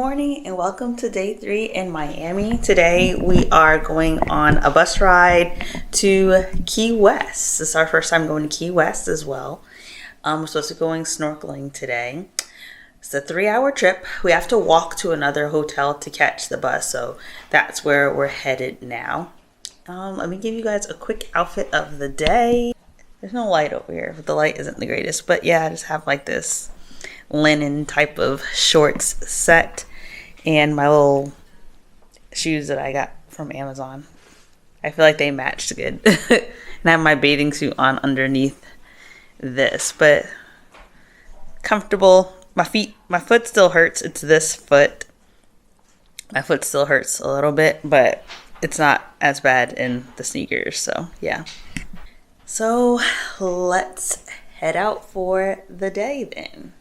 morning and welcome to day 3 in Miami. Today we are going on a bus ride to Key West. This is our first time going to Key West as well. We're supposed to be going snorkeling today. It's a 3-hour trip. We have to walk to another hotel to catch the bus, so that's where we're headed now. Let me give you guys a quick outfit of the day. There's no light over here, but the light isn't the greatest. But yeah, I just have like this linen type of shorts set and my little shoes that I got from Amazon. I feel like they matched good. And I have my bathing suit on underneath this, but comfortable. My foot still hurts. It's this foot. My foot still hurts a little bit, but it's not as bad in the sneakers, so yeah. So let's head out for the day then.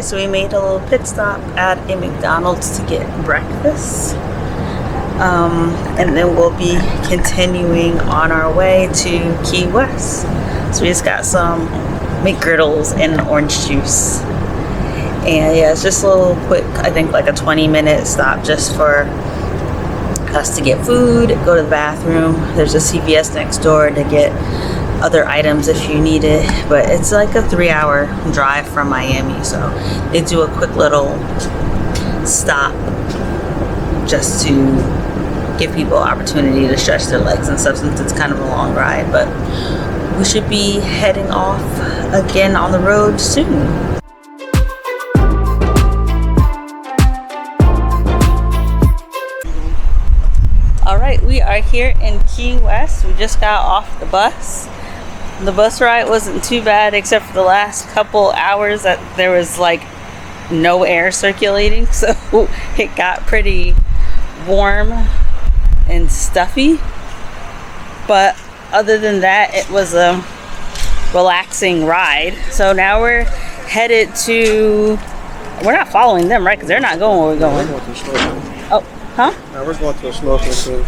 So we made a little pit stop at a McDonald's to get breakfast. And then we'll be continuing on our way to Key West. So we just got some McGriddles and orange juice. And yeah, it's just a little quick, I think like a 20-minute stop just for us to get food, go to the bathroom. There's a CVS next door to get other items if you need it, but it's like a 3-hour drive from Miami, so they do a quick little stop just to give people opportunity to stretch their legs and stuff since it's kind of a long ride. But we should be heading off again on the road soon. All right, we are here in Key West. We just got off the bus. The bus ride wasn't too bad except for the last couple hours that there was like no air circulating, so it got pretty warm and stuffy. But other than that, it was a relaxing ride. So now we're headed to, we're not following them, right? Because they're not going where we're going. We're going to snorkeling. Oh, huh? Now we're going to a snorkeling soon.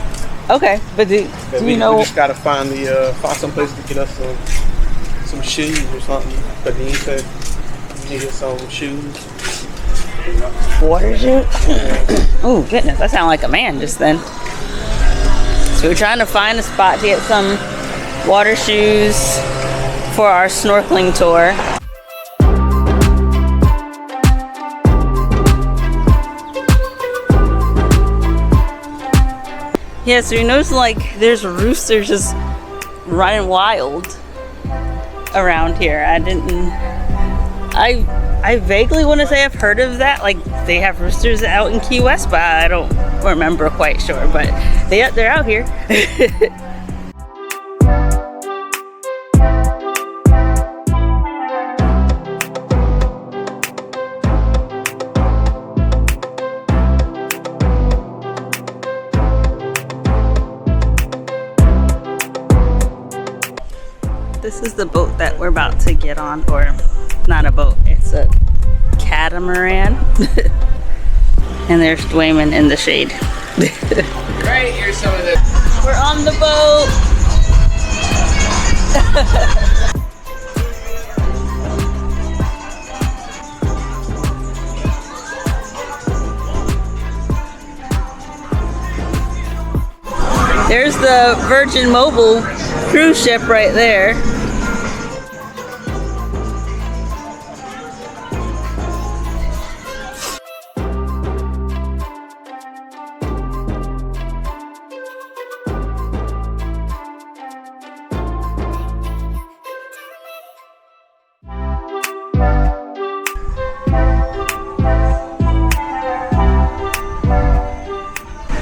Okay, but do you know? We just gotta find some place to get us some shoes or something. But then you said you needed some shoes. Water shoes? Oh goodness, that sounded like a man just then. So we're trying to find a spot to get some water shoes for our snorkeling tour. Yeah, so you notice like there's roosters just running wild around here. I vaguely want to say I've heard of that. Like they have roosters out in Key West, but I don't remember quite sure. But they're out here. This is the boat that we're about to get on, or not a boat, it's a catamaran. And there's Dwayman in the shade. Right, here's some of the... We're on the boat! There's the Virgin Mobile cruise ship right there.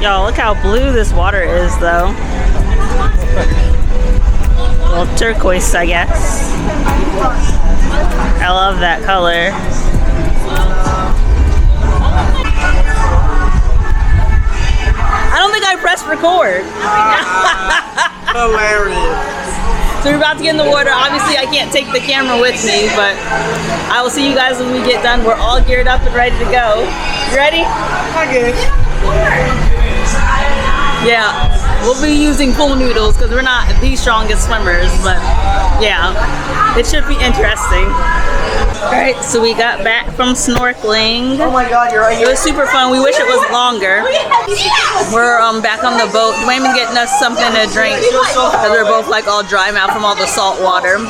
Y'all, look how blue this water is though. Well, turquoise, I guess. I love that color. I don't think I pressed record. Hilarious. So we're about to get in the water. Obviously, I can't take the camera with me, but I will see you guys when we get done. We're all geared up and ready to go. You ready? I guess. Yeah. We'll be using pool noodles because we're not the strongest swimmers, but yeah, it should be interesting. All right, so we got back from snorkeling. Oh my God, you're right It here. was super fun. We wish it was longer. We're back on the boat. Dwayne been getting us something to drink because we're both like all dry mouth from all the salt water.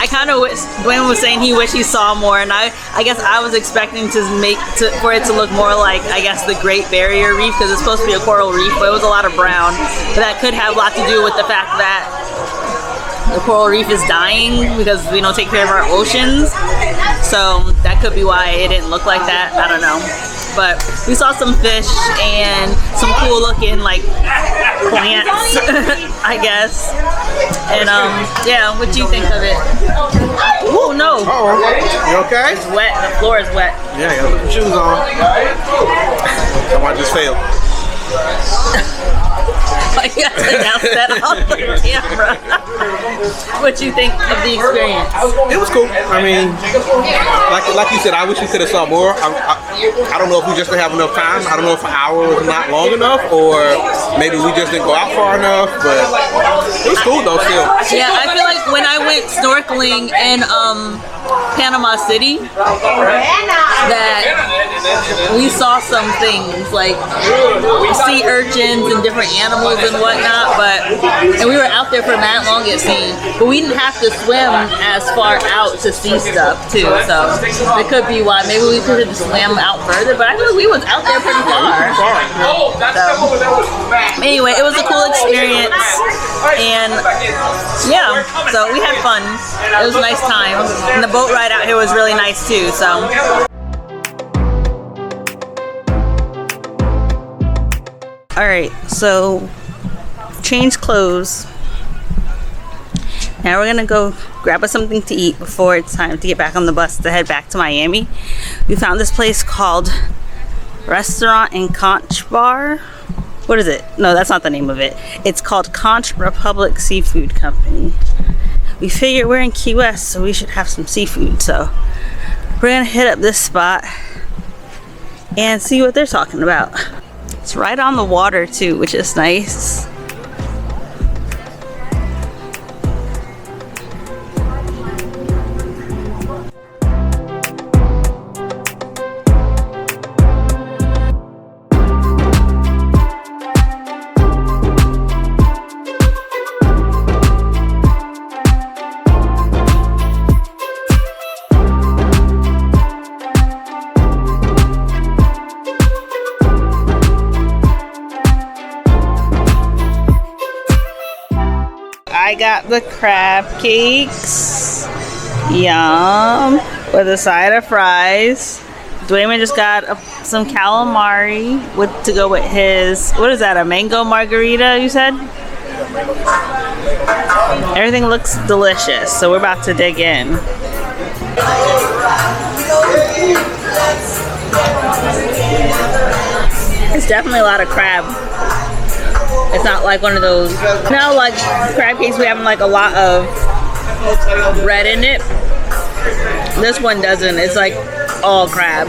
I kind of wish, Dwayne was saying he wished he saw more, and I guess I was expecting for it to look more like, I guess, the Great Barrier Reef, because it's supposed to be a coral reef, but it was a lot of brown. But that could have a lot to do with the fact that the coral reef is dying because we don't take care of our oceans. So that could be why it didn't look like that. I don't know. But we saw some fish and some cool looking like plants, I guess. And yeah, what do you think of it? Oh no. Oh, you okay? It's wet. The floor is wet. Yeah, I gotta put your shoes on. Someone just failed. I got to announce that on the camera. What you think of the experience? It was cool. I mean, like you said, I wish we could have saw more. I don't know if we just didn't have enough time. I don't know if an hour was not long enough, or maybe we just didn't go out far enough. But it was cool though, still. Yeah, I feel like when I went snorkeling in Panama City, that we saw some things like sea urchins and different animals and whatnot, and we were out there for that long, it seemed, but we didn't have to swim as far out to see stuff too, so it could be why. Maybe we could have swam out further, but I feel like we was out there pretty far. So, anyway, it was a cool experience, and yeah, so we had fun. It was a nice time, and the boat ride out here was really nice too, so. Alright, so change clothes. Now we're gonna go grab us something to eat before it's time to get back on the bus to head back to Miami. We found this place called Restaurant and Conch Bar. What is it? No, that's not the name of it. It's called Conch Republic Seafood Company. We figure we're in Key West, so we should have some seafood. So we're gonna hit up this spot and see what they're talking about. It's right on the water too, which is nice. I got the crab cakes. Yum. With a side of fries. Dwayne just got some calamari to go with his, what is that, a mango margarita you said? Everything looks delicious, so we're about to dig in. It's definitely a lot of crab. It's not like one of those, now like crab cakes we have like a lot of bread in it. This one doesn't, it's like all crab.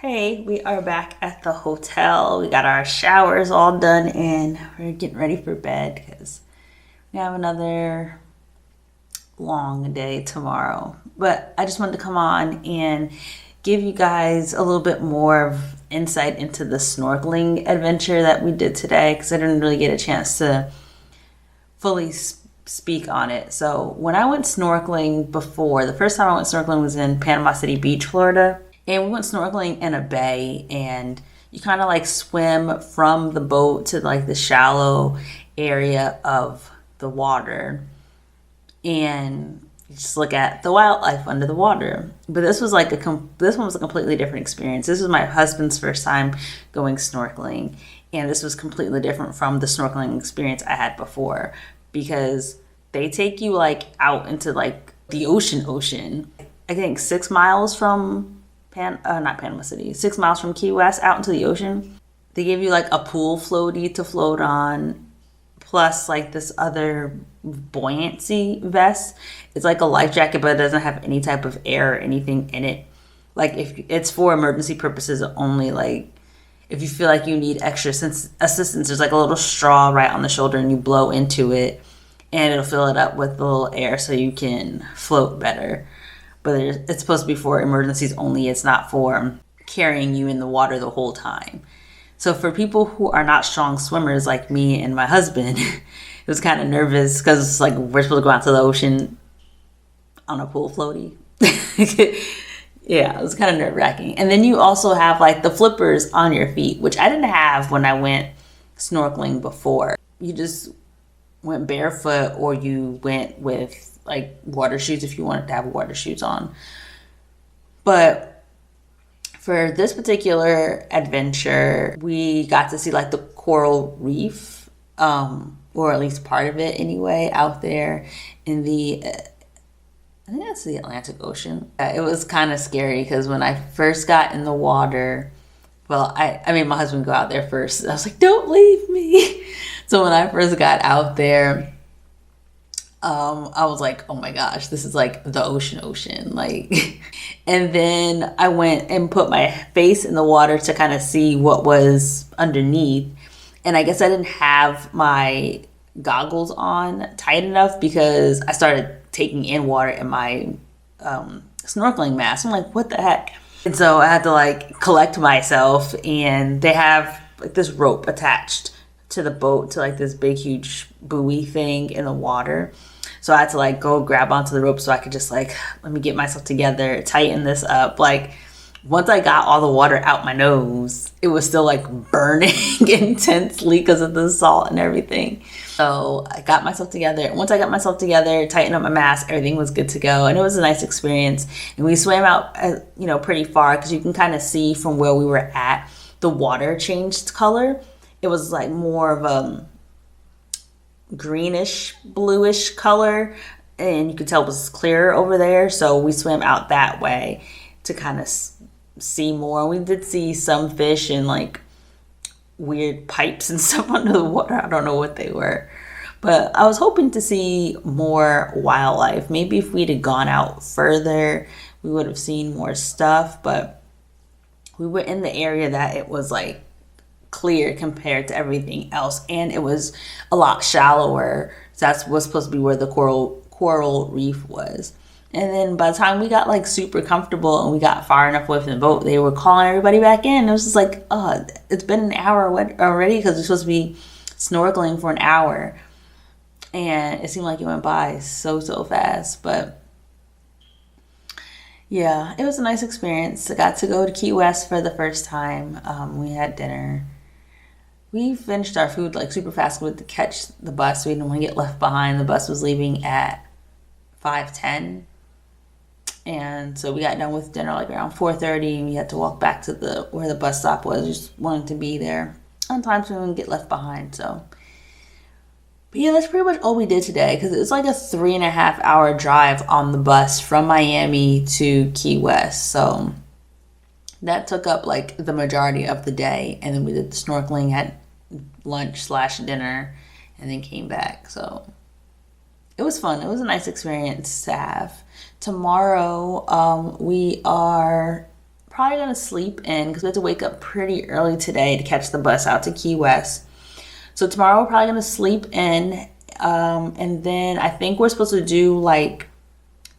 Hey, we are back at the hotel. We got our showers all done and we're getting ready for bed because we have another long day tomorrow. But I just wanted to come on and give you guys a little bit more of insight into the snorkeling adventure that we did today because I didn't really get a chance to fully speak on it. So when I went snorkeling before, the first time I went snorkeling was in Panama City Beach, Florida. And we went snorkeling in a bay and you kind of like swim from the boat to like the shallow area of the water. And You just look at the wildlife under the water. But this was like this one was a completely different experience. This was my husband's first time going snorkeling, and this was completely different from the snorkeling experience I had before, because they take you like out into like the ocean. I think 6 miles from not Panama City, 6 miles from Key West out into the ocean. They give you like a pool floaty to float on, plus like this other buoyancy vest. It's like a life jacket, but it doesn't have any type of air or anything in it. Like, if it's for emergency purposes only, like if you feel like you need extra assistance, there's like a little straw right on the shoulder, and you blow into it and it'll fill it up with a little air so you can float better. But it's supposed to be for emergencies only. It's not for carrying you in the water the whole time. So for people who are not strong swimmers like me and my husband, it was kind of nervous, because it's like we're supposed to go out to the ocean on a pool floaty. Yeah, it was kind of nerve-wracking. And then you also have like the flippers on your feet, which I didn't have when I went snorkeling before. You just went barefoot, or you went with like water shoes if you wanted to have water shoes on. But for this particular adventure, we got to see like the coral reef, or at least part of it anyway, out there in the, I think that's the Atlantic Ocean. It was kind of scary, because when I first got in the water, well, I made my husband go out there first. I was like, don't leave me. So when I first got out there, I was like, oh my gosh, this is like the ocean. Like, and then I went and put my face in the water to kind of see what was underneath. And I guess I didn't have my goggles on tight enough, because I started taking in water in my snorkeling mask. I'm like, what the heck? And so I had to like collect myself, and they have like this rope attached to the boat, to like this big huge buoy thing in the water. So I had to like go grab onto the rope so I could just like, let me get myself together, tighten this up. Like, once I got all the water out my nose, it was still like burning intensely because of the salt and everything. So I got myself together. Once I got myself together, tightened up my mask, everything was good to go. And it was a nice experience. And we swam out, pretty far, because you can kind of see from where we were at, the water changed color. It was like more of a greenish, bluish color, and you could tell it was clearer over there. So we swam out that way to kind of see more. We did see some fish and like weird pipes and stuff under the water. I don't know what they were, but I was hoping to see more wildlife. Maybe if we'd have gone out further, we would have seen more stuff. But we were in the area that it was like clear compared to everything else, and it was a lot shallower. So that's what's supposed to be where the coral reef was. And then by the time we got like super comfortable and we got far enough away from the boat, they were calling everybody back in. It was just like, oh, it's been an hour already, because we're supposed to be snorkeling for an hour, and it seemed like it went by so fast. But yeah, it was a nice experience. I got to go to Key West for the first time. We had dinner. We finished our food like super fast. We had to catch the bus. We didn't want to get left behind. The bus was leaving at 5:10. And so we got done with dinner like around 4:30, and we had to walk back to where the bus stop was. Just wanted to be there on time so we wouldn't get left behind. So, but yeah, that's pretty much all we did today, because it was like a 3.5 hour drive on the bus from Miami to Key West. So that took up like the majority of the day, and then we did the snorkeling, had lunch/dinner, and then came back. So it was fun. It was a nice experience to have. Tomorrow, we are probably going to sleep in, because we have to wake up pretty early today to catch the bus out to Key West. So tomorrow we're probably going to sleep in, and then I think we're supposed to do like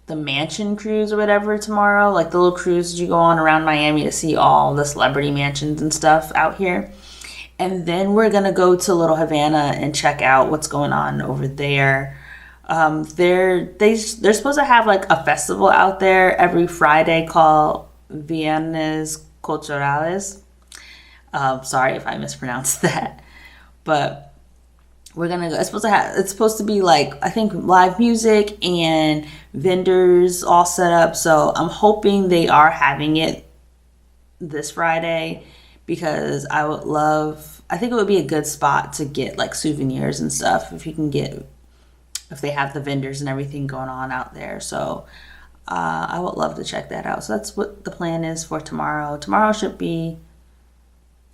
the mansion cruise or whatever tomorrow, like the little cruise you go on around Miami to see all the celebrity mansions and stuff out here. And then we're going to go to Little Havana and check out what's going on over there. They're supposed to have like a festival out there every Friday called Viernes Culturales. Sorry if I mispronounced that, but we're gonna go. It's supposed to be like, I think, live music and vendors all set up. So I'm hoping they are having it this Friday, because I think it would be a good spot to get like souvenirs and stuff if they have the vendors and everything going on out there. So I would love to check that out. So that's what the plan is for tomorrow. Tomorrow should be,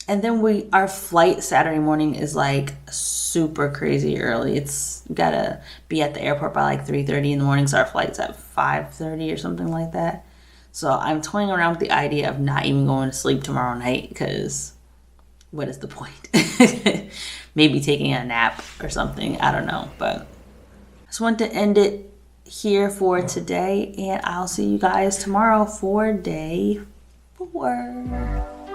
and then our flight Saturday morning is like super crazy early. It's gotta be at the airport by like 3:30 in the morning. So our flight's at 5:30 or something like that. So I'm toying around with the idea of not even going to sleep tomorrow night, because what is the point? Maybe taking a nap or something. I don't know. But I just wanted to end it here for today, and I'll see you guys tomorrow for day 4.